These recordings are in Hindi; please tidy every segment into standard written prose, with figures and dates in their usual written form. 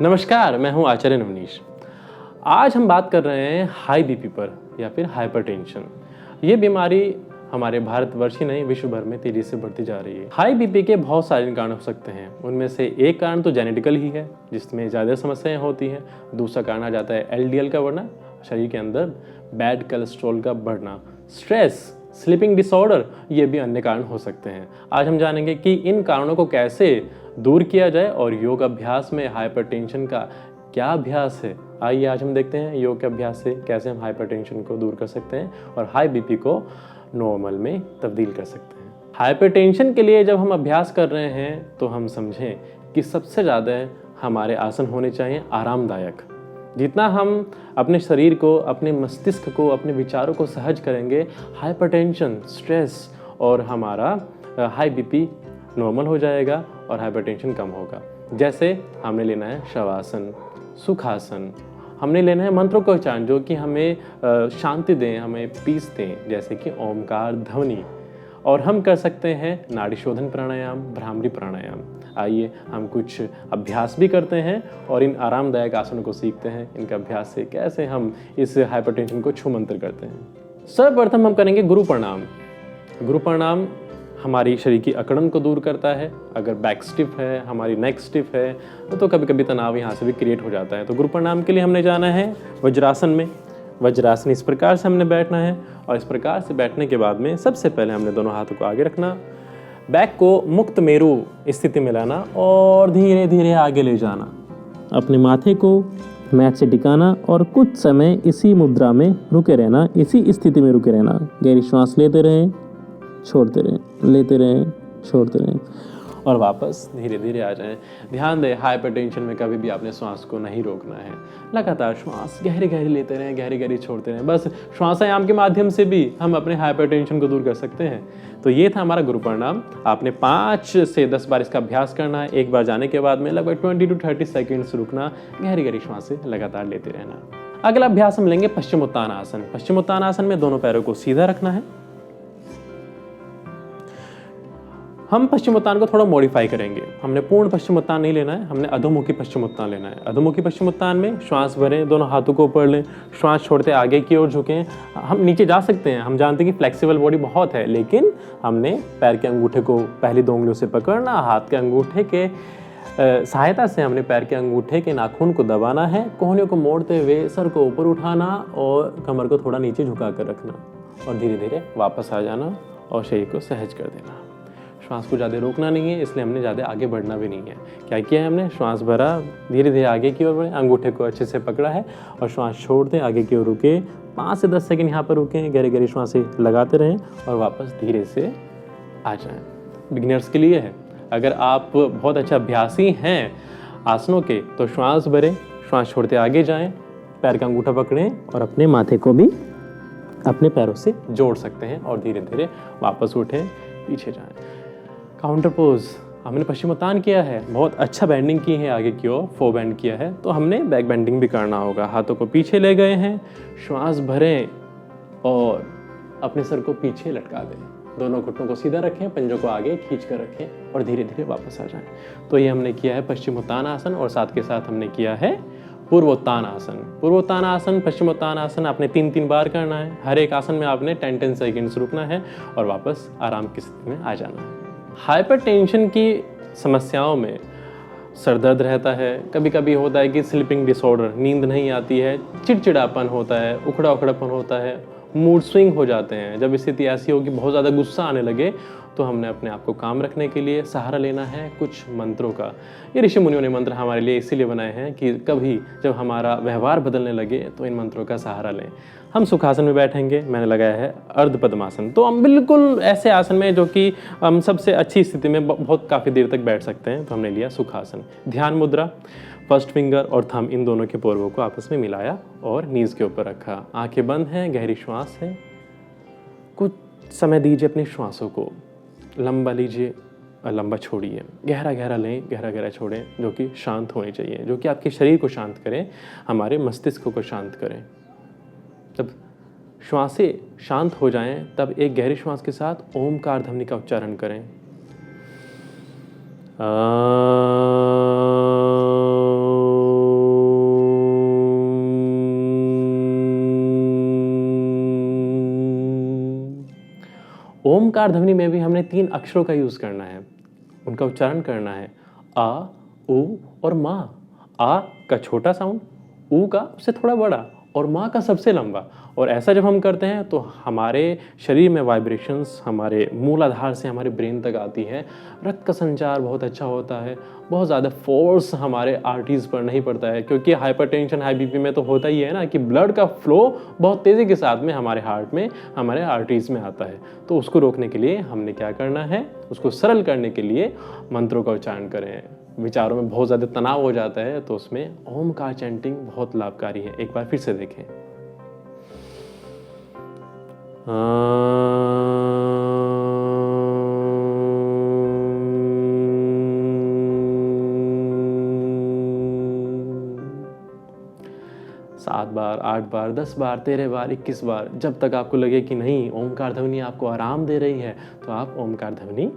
नमस्कार, मैं हूं आचार्य नवनीश। आज हम बात कर रहे हैं हाई बीपी पर या फिर हाइपरटेंशन। ये बीमारी हमारे भारतवर्ष ही नहीं विश्व भर में तेजी से बढ़ती जा रही है। हाई बीपी के बहुत सारे कारण हो सकते हैं। उनमें से एक कारण तो जेनेटिकल ही है, जिसमें ज़्यादा समस्याएं होती हैं। दूसरा कारण आ जाता है एलडीएल का बढ़ना, शरीर के अंदर बैड कोलेस्ट्रॉल का बढ़ना। स्ट्रेस, स्लीपिंग डिसऑर्डर, ये भी अन्य कारण हो सकते हैं। आज हम जानेंगे कि इन कारणों को कैसे दूर किया जाए और योग अभ्यास में हाइपरटेंशन का क्या अभ्यास है। आइए आज हम देखते हैं योग के अभ्यास से कैसे हम हाइपरटेंशन को दूर कर सकते हैं और हाई बीपी को नॉर्मल में तब्दील कर सकते हैं। हाइपरटेंशन के लिए जब हम अभ्यास कर रहे हैं तो हम समझें कि सबसे ज़्यादा हमारे आसन होने चाहिए आरामदायक। जितना हम अपने शरीर को, अपने मस्तिष्क को, अपने विचारों को सहज करेंगे, हाइपरटेंशन, स्ट्रेस और हमारा हाई बीपी नॉर्मल हो जाएगा और हाइपरटेंशन कम होगा। जैसे हमने लेना है शवासन, सुखासन, हमने लेना है मंत्रों का उच्चारण जो कि हमें शांति दें, हमें पीस दें, जैसे कि ओमकार ध्वनि। और हम कर सकते हैं नाड़ी शोधन प्राणायाम, भ्रामरी प्राणायाम। आइए हम कुछ अभ्यास भी करते हैं और इन आरामदायक आसनों को सीखते हैं। इनके अभ्यास से कैसे हम इस हाइपरटेंशन को छूमंतर करते हैं। सर्वप्रथम हम करेंगे गुरु प्रणाम। गुरु प्रणाम हमारी शरीर की अकड़न को दूर करता है। अगर बैक स्टिफ है, हमारी नेक स्टिफ है, तो कभी कभी तनाव यहाँ से भी क्रिएट हो जाता है। तो गुरु प्रणाम के लिए हमने जाना है वज्रासन में। वज्रासन इस प्रकार से हमने बैठना है और इस प्रकार से बैठने के बाद में सबसे पहले हमने दोनों हाथों को आगे रखना, बैक को मुक्त मेरु स्थिति में लाना और धीरे धीरे आगे ले जाना। अपने माथे को मैट से टिकाना और कुछ समय इसी मुद्रा में रुके रहना, इसी स्थिति में रुके रहना। गहरी श्वास लेते रहें, छोड़ते रहें, लेते रहें, छोड़ते रहें और वापस धीरे धीरे आ जाएं। ध्यान दें, हाइपरटेंशन में कभी भी आपने श्वास को नहीं रोकना है। लगातार श्वास गहरी गहरी लेते रहें, गहरी गहरी छोड़ते रहें। बस श्वासायाम के माध्यम से भी हम अपने हाइपरटेंशन को दूर कर सकते हैं। तो ये था हमारा गुरु प्रणाम। आपने 5 से 10 बार इसका अभ्यास करना है। एक बार जाने के बाद में लगभग 20 to 30 सेकेंड्स रुकना, गहरी गहरी श्वास से लगातार लेते रहना। अगला अभ्यास हम लेंगे पश्चिमोत्तानासन। पश्चिमोत्तानासन में दोनों पैरों को सीधा रखना है। हम पश्चिमोत्तान को थोड़ा मॉडिफाई करेंगे। हमने पूर्ण पश्चिमोत्तान नहीं लेना है, हमने अधोमुखी पश्चिमोत्तान लेना है। अधोमुखी पश्चिमोत्तान में श्वास भरें, दोनों हाथों को ऊपर लें, श्वास छोड़ते आगे की ओर झुकें। हम नीचे जा सकते हैं, हम जानते हैं कि फ्लेक्सिबल बॉडी बहुत है, लेकिन हमने पैर के अंगूठे को पहली 2 उंगलियों से पकड़ना, हाथ के अंगूठे के सहायता से हमने पैर के अंगूठे के नाखून को दबाना है, कोहनियों को मोड़ते हुए सर को ऊपर उठाना और कमर को थोड़ा नीचे झुका कर रखना और धीरे धीरे वापस आ जाना और शरीर को सहज कर देना। श्वास को ज़्यादा रोकना नहीं है, इसलिए हमने ज़्यादा आगे बढ़ना भी नहीं है। क्या किया है हमने? श्वास भरा, धीरे धीरे आगे की ओर बढ़े, अंगूठे को अच्छे से पकड़ा है और श्वास छोड़ दें, आगे की ओर रुके। 5 से 10 सेकंड यहाँ पर रुकें, गहरी गहरी श्वासें लगाते रहें और वापस धीरे से आ जाएं। बिगिनर्स के लिए है। अगर आप बहुत अच्छा अभ्यासी हैं आसनों के तो श्वास भरें, श्वास छोड़ते आगे जाएँ, पैर का अंगूठा पकड़ें और अपने माथे को भी अपने पैरों से जोड़ सकते हैं और धीरे धीरे वापस उठें, पीछे जाएँ। काउंटर पोज हमने पश्चिमोत्तान किया है, बहुत अच्छा बेंडिंग की है आगे की ओर, 4 बेंड किया है, तो हमने बैक बेंडिंग भी करना होगा। हाथों को पीछे ले गए हैं, श्वास भरें और अपने सर को पीछे लटका दें। दोनों घुटनों को सीधा रखें, पंजों को आगे खींच कर रखें और धीरे धीरे वापस आ जाएं। तो ये हमने किया है पश्चिमोत्तान आसन और साथ के साथ हमने किया है पूर्वोत्तान आसन। पूर्वोत्तान आसन, पश्चिमोत्तान आसन आपने 3-3 बार करना है। हर एक आसन में आपने 10-10 सेकेंड्स रुकना है और वापस आराम की स्थिति में आ जाना है। हाइपरटेंशन की समस्याओं में सर दर्द रहता है, कभी कभी होता है कि स्लीपिंग डिसऑर्डर, नींद नहीं आती है, चिड़चिड़ापन होता है, उखड़ा उखड़ापन होता है, मूड स्विंग हो जाते हैं। जब स्थिति ऐसी हो कि बहुत ज़्यादा गुस्सा आने लगे तो हमने अपने आप को काम रखने के लिए सहारा लेना है कुछ मंत्रों का। ये ऋषि मुनियों ने मंत्र हमारे लिए इसीलिए बनाए हैं कि कभी जब हमारा व्यवहार बदलने लगे तो इन मंत्रों का सहारा लें। हम सुखासन में बैठेंगे, मैंने लगाया है अर्ध पद्मासन। तो हम बिल्कुल ऐसे आसन में जो कि हम सबसे अच्छी स्थिति में बहुत काफ़ी देर तक बैठ सकते हैं, तो हमने लिया सुखासन। ध्यान मुद्रा, फर्स्ट फिंगर और थंब इन दोनों के पोरों को आपस में मिलाया और नीज़ के ऊपर रखा। आंखें बंद हैं, गहरी श्वास है। कुछ समय दीजिए अपनी श्वासों को, लंबा लीजिए और लंबा छोड़िए, गहरा गहरा लें, गहरा गहरा छोड़ें, जो कि शांत होनी चाहिए, जो कि आपके शरीर को शांत करें, हमारे मस्तिष्क को शांत करें। जब श्वासें शांत हो जाएं तब एक गहरी श्वास के साथ ओमकार ध्वनि का उच्चारण करें। ओमकार ध्वनि में भी हमने 3 अक्षरों का यूज़ करना है, उनका उच्चारण करना है, आ, उ और मा। आ का छोटा साउंड, उ का उससे थोड़ा बड़ा और मा का सबसे लंबा। और ऐसा जब हम करते हैं तो हमारे शरीर में वाइब्रेशंस हमारे मूलाधार से हमारे ब्रेन तक आती है, रक्त का संचार बहुत अच्छा होता है, बहुत ज़्यादा फोर्स हमारे आर्टरीज पर नहीं पड़ता है, क्योंकि हाइपरटेंशन हाई बीपी में तो होता ही है ना कि ब्लड का फ्लो बहुत तेज़ी के साथ में हमारे हार्ट में हमारे आर्टरीज में आता है। तो उसको रोकने के लिए हमने क्या करना है, उसको सरल करने के लिए मंत्रों का उच्चारण करें। विचारों में बहुत ज़्यादा तनाव हो जाता है तो उसमें ओमकार चैंटिंग बहुत लाभकारी है। एक बार फिर से देखें। सात बार, 8 बार, 10 बार, 13 बार, 21 बार, जब तक आपको लगे कि नहीं ओमकार ध्वनि आपको आराम दे रही है तो आप ओमकार ध्वनि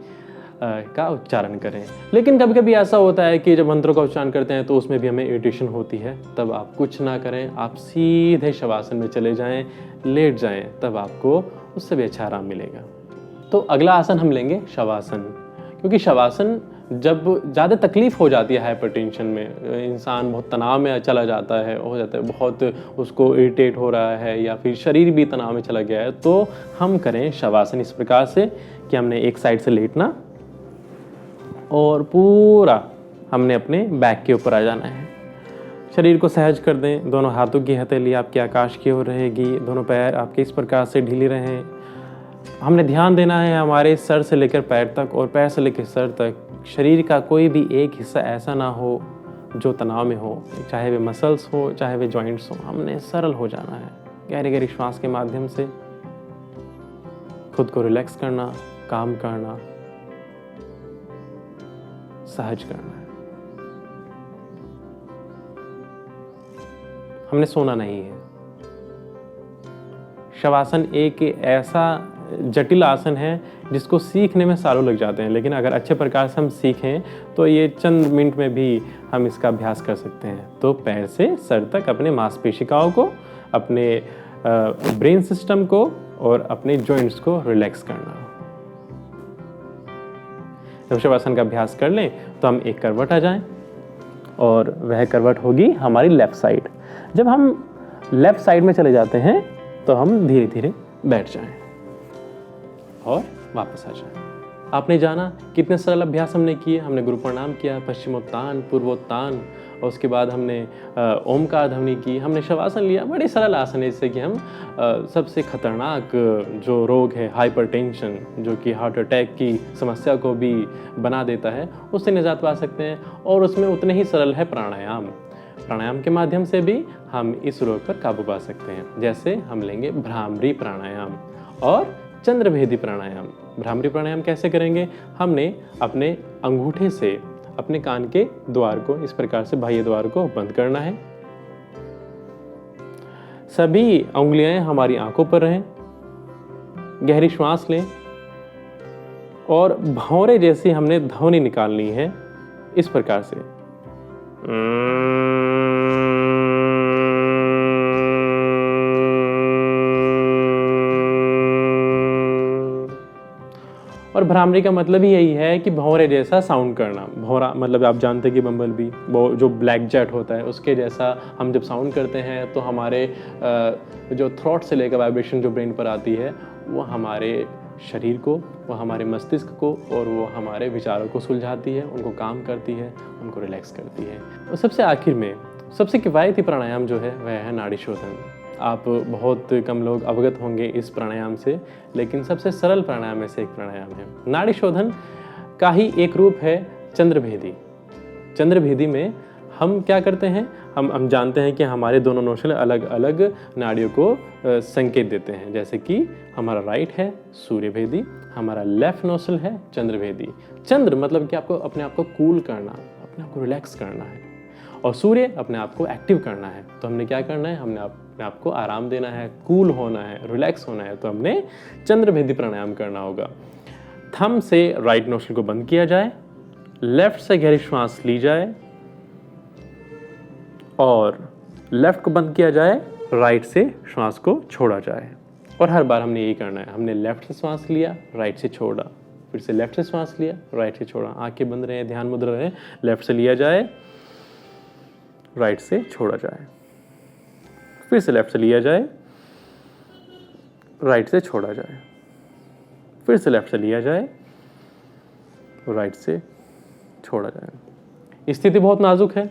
का उच्चारण करें। लेकिन कभी कभी ऐसा होता है कि जब मंत्रों का उच्चारण करते हैं तो उसमें भी हमें इरिटेशन होती है, तब आप कुछ ना करें, आप सीधे शवासन में चले जाएं, लेट जाएं, तब आपको उससे भी अच्छा आराम मिलेगा। तो अगला आसन हम लेंगे शवासन, क्योंकि शवासन जब ज़्यादा तकलीफ हो जाती है हाइपरटेंशन में, इंसान बहुत तनाव में चला जाता है, हो जाता है बहुत उसको इरिटेट हो रहा है या फिर शरीर भी तनाव में चला गया है, तो हम करें शवासन इस प्रकार से कि हमने एक साइड से लेटना और पूरा हमने अपने बैक के ऊपर आ जाना है। शरीर को सहज कर दें, दोनों हाथों की हथेली आपकी आकाश की ओर रहेगी, दोनों पैर आपके इस प्रकार से ढीले रहें। हमने ध्यान देना है हमारे सर से लेकर पैर तक और पैर से लेकर सर तक, शरीर का कोई भी एक हिस्सा ऐसा ना हो जो तनाव में हो, चाहे वे मसल्स हो चाहे वे जॉइंट्स हो। हमने सरल हो जाना है, गहरी गहरी श्वास के माध्यम से खुद को रिलैक्स करना, काम करना, सहज करना है। हमने सोना नहीं है। शवासन एक ऐसा जटिल आसन है जिसको सीखने में सालों लग जाते हैं, लेकिन अगर अच्छे प्रकार से हम सीखें तो ये चंद मिनट में भी हम इसका अभ्यास कर सकते हैं। तो पैर से सर तक अपने मांसपेशिकाओं को, अपने ब्रेन सिस्टम को और अपने जॉइंट्स को रिलैक्स करना। जब शवासन का अभ्यास कर लें तो हम एक करवट आ जाएं और वह करवट होगी हमारी लेफ्ट साइड। जब हम लेफ्ट साइड में चले जाते हैं तो हम धीरे धीरे बैठ जाएं और वापस आ जाएं। आपने जाना कितने सरल अभ्यास हमने किए। हमने गुरु प्रणाम किया, पश्चिमोत्तान, पूर्वोत्तान, और उसके बाद हमने ओमकार ध्वनि की, हमने शवासन लिया। बड़े सरल आसन है जिससे कि हम सबसे खतरनाक जो रोग है हाइपरटेंशन, जो कि हार्ट अटैक की समस्या को भी बना देता है, उससे निजात पा सकते हैं। और उसमें उतने ही सरल है प्राणायाम। प्राणायाम के माध्यम से भी हम इस रोग पर काबू पा सकते हैं। जैसे हम लेंगे भ्रामरी प्राणायाम और चंद्रभेदी प्राणायाम। भ्रामरी प्राणायाम कैसे करेंगे? हमने अपने अंगूठे से अपने कान के द्वार को इस प्रकार से, बाह्य द्वार को बंद करना है। सभी उंगलियां हमारी आंखों पर रहें। गहरी श्वास लें और भौरे जैसी हमने ध्वनि निकालनी है इस प्रकार से। और भ्रामरी का मतलब ही यही है कि भौरे जैसा साउंड करना। भौरा मतलब आप जानते हैं कि बम्बल बी, वो जो ब्लैक जेट होता है, उसके जैसा हम जब साउंड करते हैं तो हमारे जो थ्रोट से लेकर वाइब्रेशन जो ब्रेन पर आती है, वो हमारे शरीर को, वो हमारे मस्तिष्क को और वो हमारे विचारों को सुलझाती है, उनको काम करती है, उनको रिलैक्स करती है। और सबसे आखिर में सबसे किफ़ायती प्राणायाम जो है वह है नाड़ी शोधन। आप बहुत कम लोग अवगत होंगे इस प्राणायाम से, लेकिन सबसे सरल प्राणायाम में से एक प्राणायाम है। नाड़ी शोधन का ही एक रूप है चंद्रभेदी। चंद्रभेदी में हम क्या करते हैं, हम जानते हैं कि हमारे दोनों नोस्ट्रिल अलग अलग नाड़ियों को संकेत देते हैं। जैसे कि हमारा राइट है सूर्यभेदी, हमारा लेफ्ट नोस्ट्रिल है चंद्रभेदी। चंद्र मतलब कि आपको अपने आप को कूल करना, अपने आप को रिलैक्स करना है, और सूर्य अपने आप को एक्टिव करना है। तो हमने क्या करना है, हमने अपने आप को आराम देना है, कूल होना है, रिलैक्स होना है। तो हमने चंद्रभेदी प्राणायाम करना होगा। थंब से राइट नोस्ट्रिल को बंद किया जाए, लेफ्ट से गहरी श्वास ली जाए और लेफ्ट को बंद किया जाए, राइट से श्वास को छोड़ा जाए। और हर बार हमने यही करना है। हमने लेफ्ट से श्वास लिया, राइट से छोड़ा, फिर से लेफ्ट से श्वास लिया, राइट से छोड़ा। आंखें बंद रहे, ध्यान मुद्रा रहे। लेफ्ट से लिया जाए, राइट से छोड़ा जाए, फिर से लेफ्ट से लिया जाए, राइट से छोड़ा जाए, फिर से लेफ्ट से लिया जाए, राइट से छोड़ा जाए। स्थिति बहुत नाजुक है,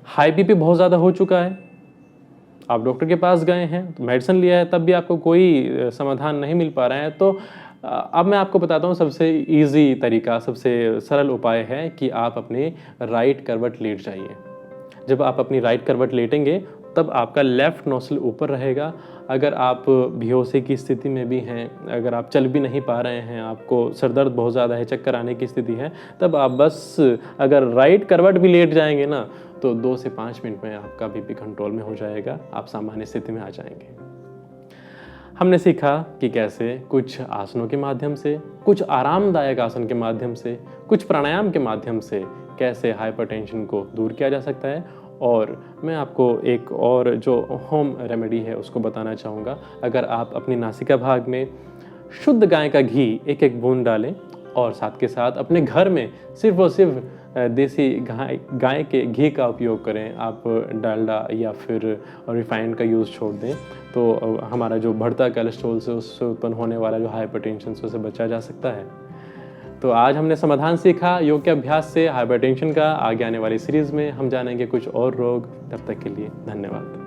हाई बीपी बहुत ज़्यादा हो चुका है, आप डॉक्टर के पास गए हैं, तो मेडिसिन लिया है, तब भी आपको कोई समाधान नहीं मिल पा रहा है। तो अब मैं आपको बताता हूँ सबसे इजी तरीका, सबसे सरल उपाय है कि आप अपनी राइट करवट लेट जाइए। जब आप अपनी राइट करवट लेटेंगे तब आपका लेफ़्ट नोस्ट्रिल ऊपर रहेगा। अगर आप बेहोशी की स्थिति में भी हैं, अगर आप चल भी नहीं पा रहे हैं, आपको सर दर्द बहुत ज़्यादा है, चक्कर आने की स्थिति है, तब आप बस अगर राइट करवट भी लेट जाएंगे ना, तो 2 से 5 मिनट में आपका बीपी कंट्रोल में हो जाएगा, आप सामान्य स्थिति में आ जाएंगे। हमने सीखा कि कैसे कुछ आसनों के माध्यम से, कुछ आरामदायक आसन के माध्यम से, कुछ प्राणायाम के माध्यम से कैसे हाइपरटेंशन को दूर किया जा सकता है। और मैं आपको एक और जो होम रेमेडी है उसको बताना चाहूँगा। अगर आप अपनी नासिका भाग में शुद्ध गाय का घी एक बूंद डालें और साथ के साथ अपने घर में सिर्फ और सिर्फ देसी गाय के घी का उपयोग करें, आप डालडा या फिर रिफाइंड का यूज़ छोड़ दें, तो हमारा जो बढ़ता कोलेस्ट्रॉल से उससे उत्पन्न होने वाला जो हाइपरटेंशन से उसे बचा जा सकता है। तो आज हमने समाधान सीखा योग के अभ्यास से हाइपरटेंशन का। आगे आने वाली सीरीज़ में हम जानेंगे कुछ और रोग। तब तक के लिए धन्यवाद।